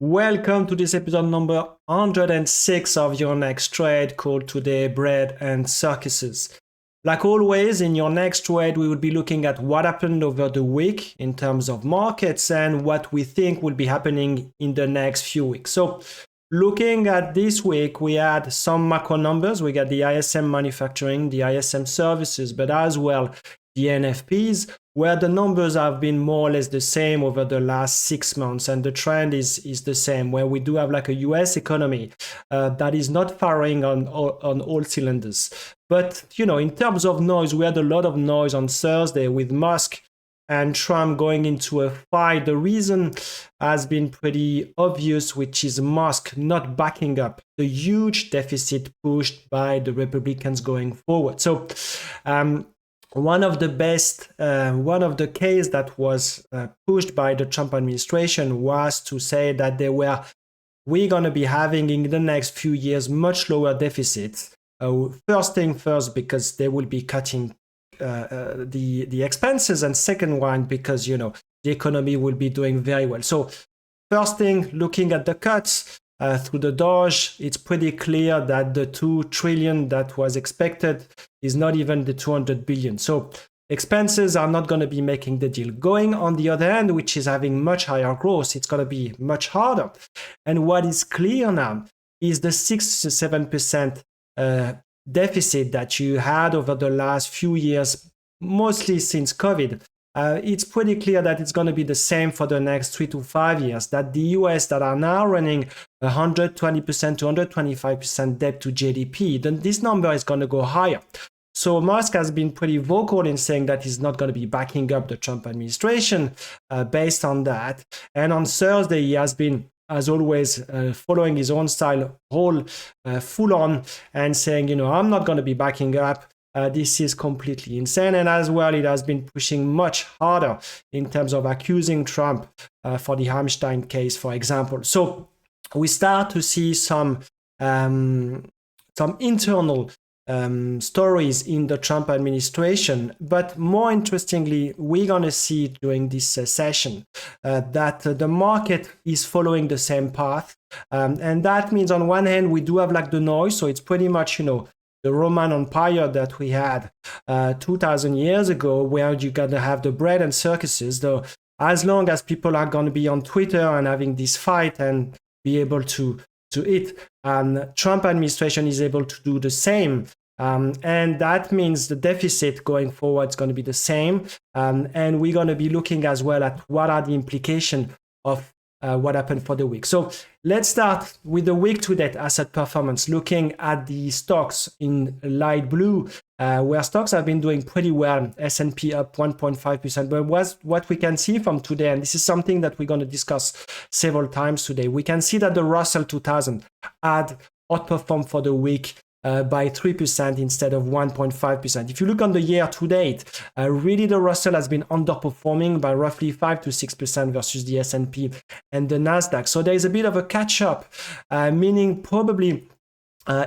Welcome to this episode number 106 of Your Next Trade, called today Bread and Circuses. Like always, in your next trade, we will be looking at what happened over the week in terms of markets and what we think will be happening in the next few weeks. So looking at this week, we had some macro numbers. We got the ISM manufacturing, the ISM services, but as well the NFPs, where the numbers have been more or less the same over the last 6 months, and the trend is the same, where we do have like a US economy that is not firing on all cylinders. But, you know, in terms of noise, we had a lot of noise on Thursday with Musk and Trump going into a fight. The reason has been pretty obvious, which is Musk not backing up the huge deficit pushed by the Republicans going forward. So, one of the case that was pushed by the Trump administration was to say that we're going to be having in the next few years much lower deficits. First thing first, because they will be cutting the expenses, and second one, because, you know, the economy will be doing very well. So first thing, looking at the cuts through the Doge, it's pretty clear that the 2 trillion that was expected is not even the 200 billion. So expenses are not going to be making the deal. Going on the other hand, which is having much higher growth, it's going to be much harder. And what is clear now is the 6 to 7% deficit that you had over the last few years, mostly since COVID. It's pretty clear that it's going to be the same for the next 3 to 5 years, that the US that are now running 120% to 125% debt to GDP, then this number is going to go higher. So Musk has been pretty vocal in saying that he's not going to be backing up the Trump administration based on that. And on Thursday, he has been, as always, following his own style, full on, and saying, you know, I'm not going to be backing up. This is completely insane. And as well, it has been pushing much harder in terms of accusing Trump for the Hamstein case, for example. So we start to see some internal stories in the Trump administration. But more interestingly, we're going to see during this session that the market is following the same path. And that means on one hand, we do have like the noise. So it's pretty much, you know, the Roman Empire that we had 2,000 years ago, where you're going to have the bread and circuses, though, as long as people are going to be on Twitter and having this fight and be able to eat, Trump administration is able to do the same. And that means the deficit going forward is going to be the same. And we're going to be looking as well at what are the implications of what happened for the week. So let's start with the week to date asset performance, looking at the stocks in light blue, where stocks have been doing pretty well. S&P up 1.5%. But what we can see from today, and this is something that we're going to discuss several times today, we can see that the Russell 2000 had outperformed for the week by 3% instead of 1.5%. If you look on the year to date, really the Russell has been underperforming by roughly 5 to 6% versus the S&P and the Nasdaq. So there is a bit of a catch up, meaning probably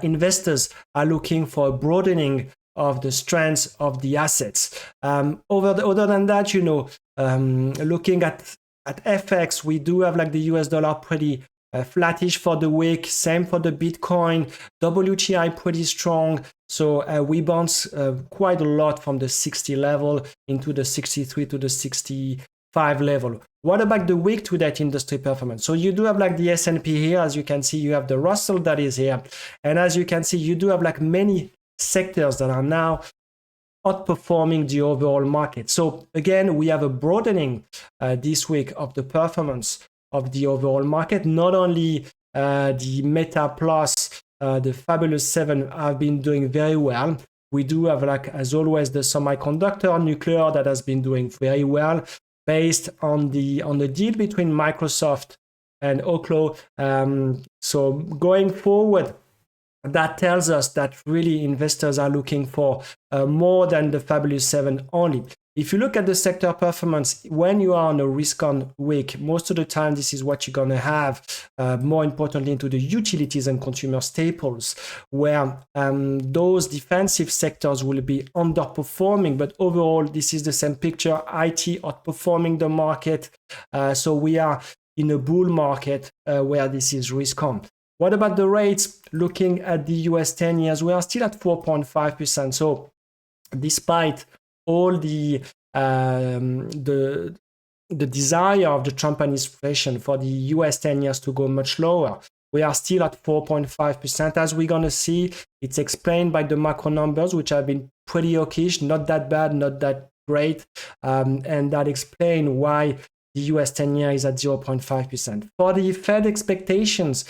investors are looking for a broadening of the strengths of the assets. Other than that, you know, looking at FX, we do have like the US dollar pretty flattish for the week. Same for the Bitcoin. WTI pretty strong. So we bounce quite a lot from the 60 level into the 63 to the 65 level. What about the week to date industry performance? So you do have like the S&P here. As you can see, you have the Russell that is here. And as you can see, you do have like many sectors that are now outperforming the overall market. So again, we have a broadening this week of the performance of the overall market. Not only the Meta Plus, the Fabulous 7 have been doing very well. We do have, like as always, the semiconductor nuclear that has been doing very well based on the deal between Microsoft and Oklo. So going forward, that tells us that really investors are looking for more than the Fabulous 7 only. If you look at the sector performance, when you are on a risk-on week, most of the time this is what you're going to have, more importantly into the utilities and consumer staples, where those defensive sectors will be underperforming. But overall, this is the same picture, IT outperforming the market. So we are in a bull market where this is risk on. What about the rates? Looking at the US 10 years, we are still at 4.5%. So despite all the desire of the Trump administration for the US 10 years to go much lower, we are still at 4.5%. As we're going to see, it's explained by the macro numbers, which have been pretty hawkish, not that bad, not that great. And that explains why the US 10 year is at 0.5%. For the Fed expectations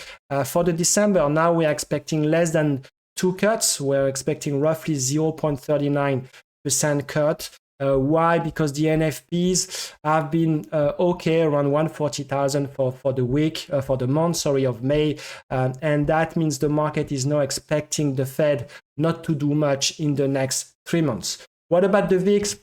for the December, now we are expecting less than 2 cuts. We're expecting roughly 0.39% cut. Why? Because the NFPs have been okay, around 140,000 for the week, for the month, of May. And that means the market is now expecting the Fed not to do much in the next 3 months. What about the VIX?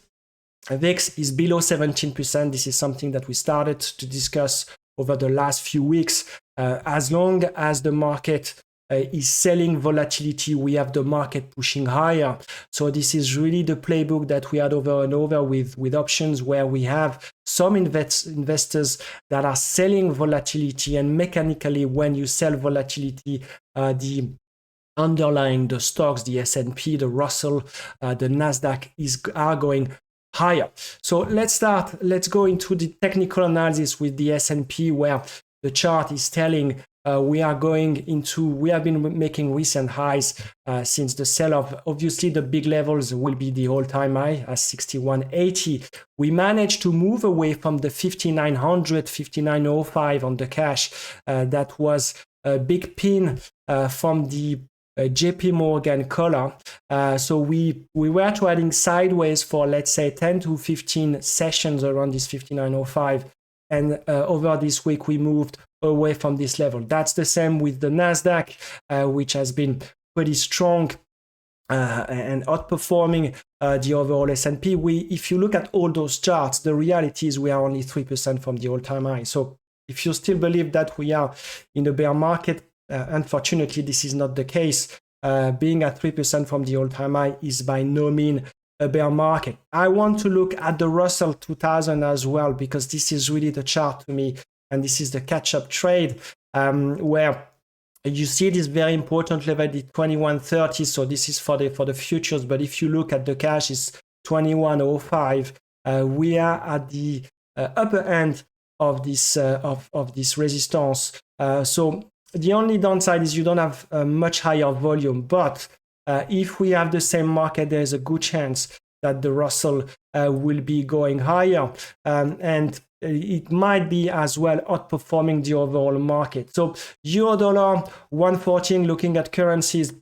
VIX is below 17%. This is something that we started to discuss over the last few weeks. As long as the market is selling volatility, we have the market pushing higher. So this is really the playbook that we had over and over with options, where we have some investors that are selling volatility, and mechanically when you sell volatility, the underlying the stocks, the S&P, the Russell, the Nasdaq are going higher. So let's go into the technical analysis with the S&P, where the chart is telling we have been making recent highs since the sell-off. Obviously, the big levels will be the all-time high at 61.80. We managed to move away from the 5,900, 5,905 on the cash. That was a big pin from the JP Morgan collar. So we were trading sideways for, let's say, 10 to 15 sessions around this 5,905. And over this week, we moved away from this level. That's the same with the Nasdaq, which has been pretty strong and outperforming the overall S&P. If you look at all those charts, the reality is we are only 3% from the all-time high. So if you still believe that we are in the bear market, unfortunately, this is not the case. Being at 3% from the all-time high is by no means a bear market. I want to look at the Russell 2000 as well, because this is really the chart to me, and this is the catch-up trade, where you see this very important level, the 2130. So this is for the futures, but if you look at the cash, it's 2105. We are at the upper end of this resistance. So the only downside is you don't have a much higher volume, but if we have the same market, there's a good chance that the Russell will be going higher, and it might be as well outperforming the overall market. So euro dollar 114, looking at currencies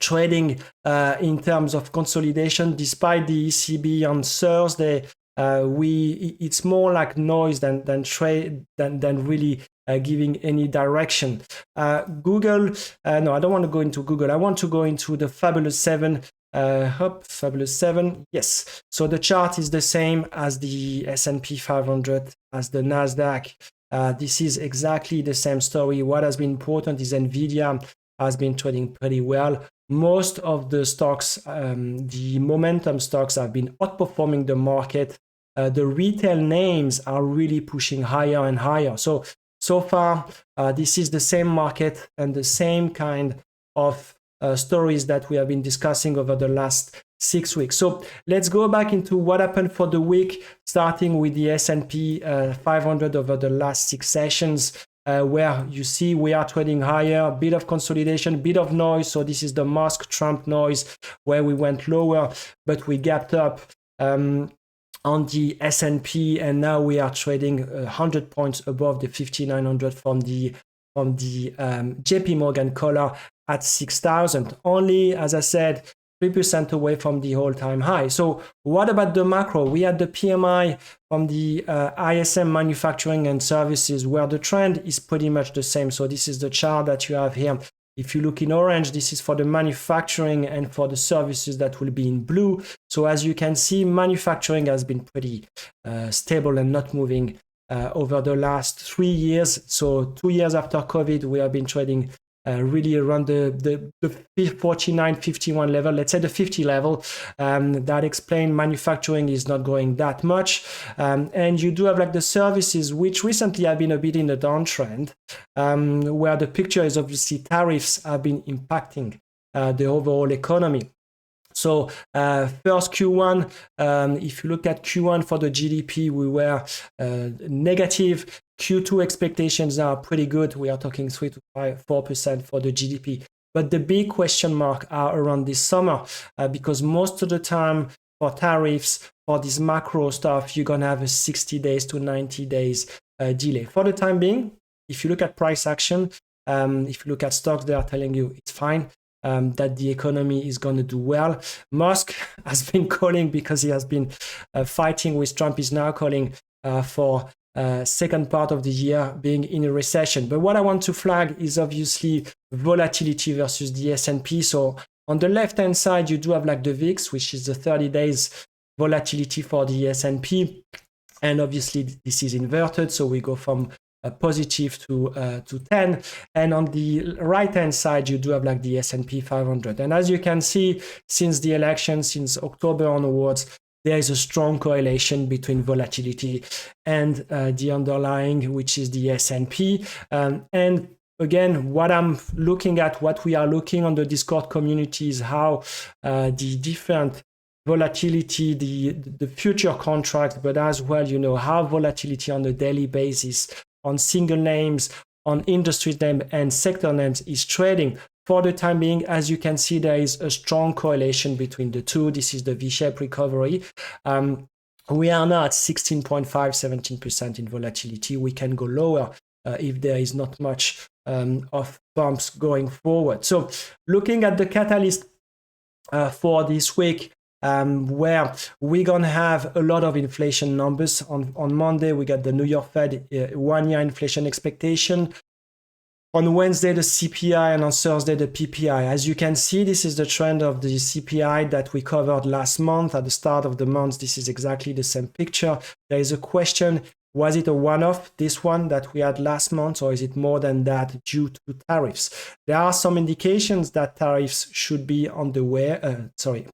trading in terms of consolidation, despite the ECB on Thursday. It's more like noise than really giving any direction. Google, no, I don't want to go into Google. I want to go into the Fabulous 7. Fabulous 7, yes. So the chart is the same as the S&P 500, as the Nasdaq. This is exactly the same story. What has been important is NVDA has been trading pretty well. Most of the stocks, the momentum stocks, have been outperforming the market. The retail names are really pushing higher and higher. So far, this is the same market and the same kind of stories that we have been discussing over the last 6 weeks. So let's go back into what happened for the week, starting with the S&P 500 over the last 6 sessions, where you see we are trading higher, a bit of consolidation, bit of noise. So this is the Musk Trump noise, where we went lower, but we gapped up on the S&P, and now we are trading 100 points above the 5,900 from the JP Morgan collar at 6,000. Only, as I said, 3% away from the all-time high. So what about the macro? We had the PMI from the ISM manufacturing and services, where the trend is pretty much the same. So this is the chart that you have here. If you look in orange, this is for the manufacturing, and for the services that will be in blue. So as you can see, manufacturing has been pretty stable and not moving over the last 3 years. So 2 years after COVID, we have been trading really around the 49, 51 level, let's say the 50 level. That explains manufacturing is not growing that much. And you do have like the services, which recently have been a bit in a downtrend, where the picture is obviously tariffs have been impacting the overall economy. So first Q1, if you look at Q1 for the GDP, we were negative. Q2 expectations are pretty good. We are talking 3 to 4% for the GDP. But the big question mark are around this summer, because most of the time for tariffs, for this macro stuff, you're going to have a 60 days to 90 days delay. For the time being, if you look at price action, if you look at stocks, they are telling you it's fine. That the economy is going to do well. Musk has been calling, because he has been fighting with Trump, is now calling for second part of the year being in a recession. But what I want to flag is obviously volatility versus the S&P. So on the left-hand side, you do have like the VIX, which is the 30 days volatility for the S&P. And obviously this is inverted. So we go from positive to 10, and on the right hand side you do have like the S&P 500. And as you can see, since the election, since October onwards, there is a strong correlation between volatility and the underlying, which is the S&P. And again, what I'm looking at, what we are looking on the Discord community is how the different volatility, the future contracts, but as well, you know, how volatility on a daily basis on single names, on industry name and sector names is trading. For the time being, as you can see, there is a strong correlation between the two. This is the V-shaped recovery. We are now at 16.5, 17% in volatility. We can go lower if there is not much of bumps going forward. So looking at the catalyst for this week, where we're going to have a lot of inflation numbers. On Monday, we got the New York Fed 1-year inflation expectation. On Wednesday, the CPI, and on Thursday, the PPI. As you can see, this is the trend of the CPI that we covered last month. At the start of the month, this is exactly the same picture. There is a question, was it a one-off, this one that we had last month, or is it more than that due to tariffs? There are some indications that tariffs should be on the way,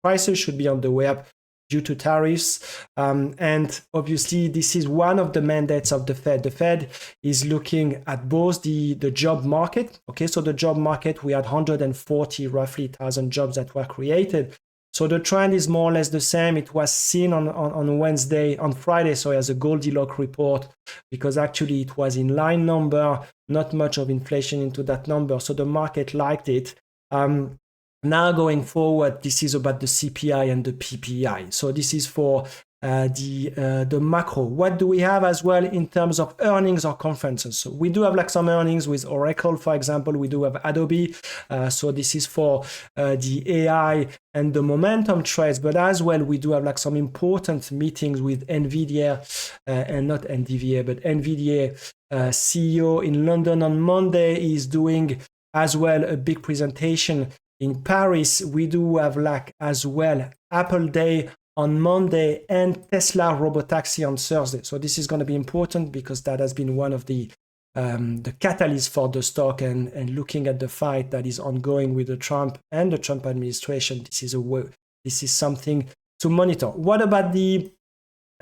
prices should be on the way up due to tariffs. And obviously, this is one of the mandates of the Fed. The Fed is looking at both the job market. Okay, so the job market, we had 140 roughly 1,000 jobs that were created. So the trend is more or less the same. It was seen on Friday, as a Goldilocks report, because actually it was in line number, not much of inflation into that number. So the market liked it. Now going forward, this is about the CPI and the PPI. So this is for the macro. What do we have as well in terms of earnings or conferences? So we do have like some earnings with Oracle, for example. We do have Adobe. So this is for the AI and the momentum trades, but as well we do have like some important meetings with NVDA and not NVDA, but NVDA CEO in London on Monday is doing as well a big presentation in Paris. We do have like as well Apple Day on Monday and Tesla Robotaxi on Thursday. So this is going to be important because that has been one of the catalysts for the stock, and looking at the fight that is ongoing with the Trump and the Trump administration, this is something to monitor. What about the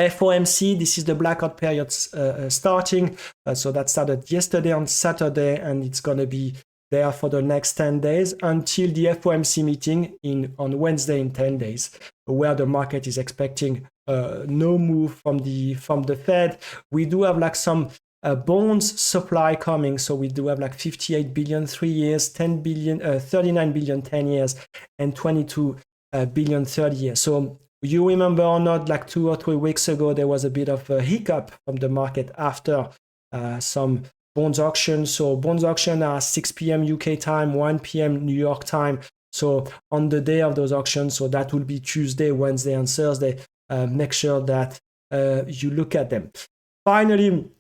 FOMC? This is the blackout period starting. So that started yesterday on Saturday, and it's going to be there for the next 10 days until the FOMC meeting on Wednesday in 10 days, where the market is expecting no move from the Fed. We do have like some bonds supply coming. So we do have like 58 billion 3 years, 10 billion, 39 billion 10 years, and 22 billion 30 years. So you remember or not, like 2 or 3 weeks ago, there was a bit of a hiccup from the market after some bonds auction. So bonds auction are 6 p.m. UK time, 1 p.m. New York time. So on the day of those auctions, so that will be Tuesday, Wednesday, and Thursday, make sure that you look at them. Finally,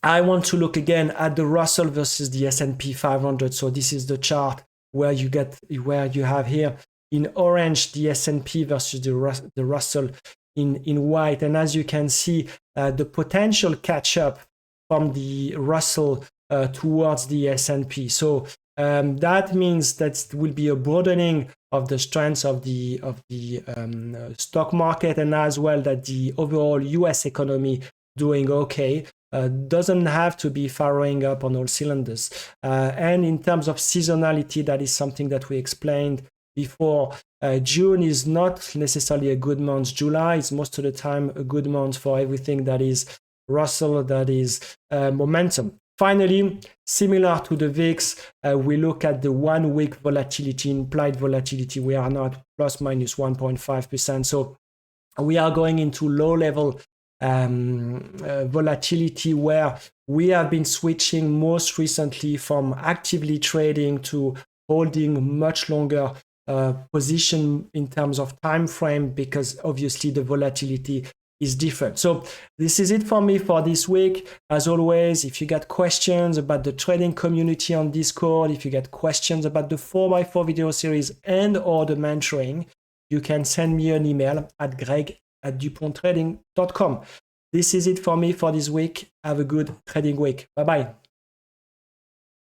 I want to look again at the Russell versus the S&P 500. So this is the chart where you have here in orange the S&P versus the Russell in white. And as you can see, the potential catch up from the Russell towards the S&P. So That means that it will be a broadening of the strengths of the stock market, and as well that the overall US economy doing okay. Doesn't have to be firing up on all cylinders. And in terms of seasonality, that is something that we explained before. June is not necessarily a good month. July is most of the time a good month for everything that is Russell, that is momentum. Finally, similar to the VIX, we look at the 1 week volatility, implied volatility. We are now at plus minus 1.5%. So we are going into low level volatility, where we have been switching most recently from actively trading to holding much longer position in terms of time frame, because obviously the volatility is different. So this is it for me for this week. As always, if you got questions about the trading community on Discord, if you got questions about the 4x4 video series and or the mentoring, you can send me an email at greg@duponttrading.com. This is it for me for this week. Have a good trading week. Bye-bye.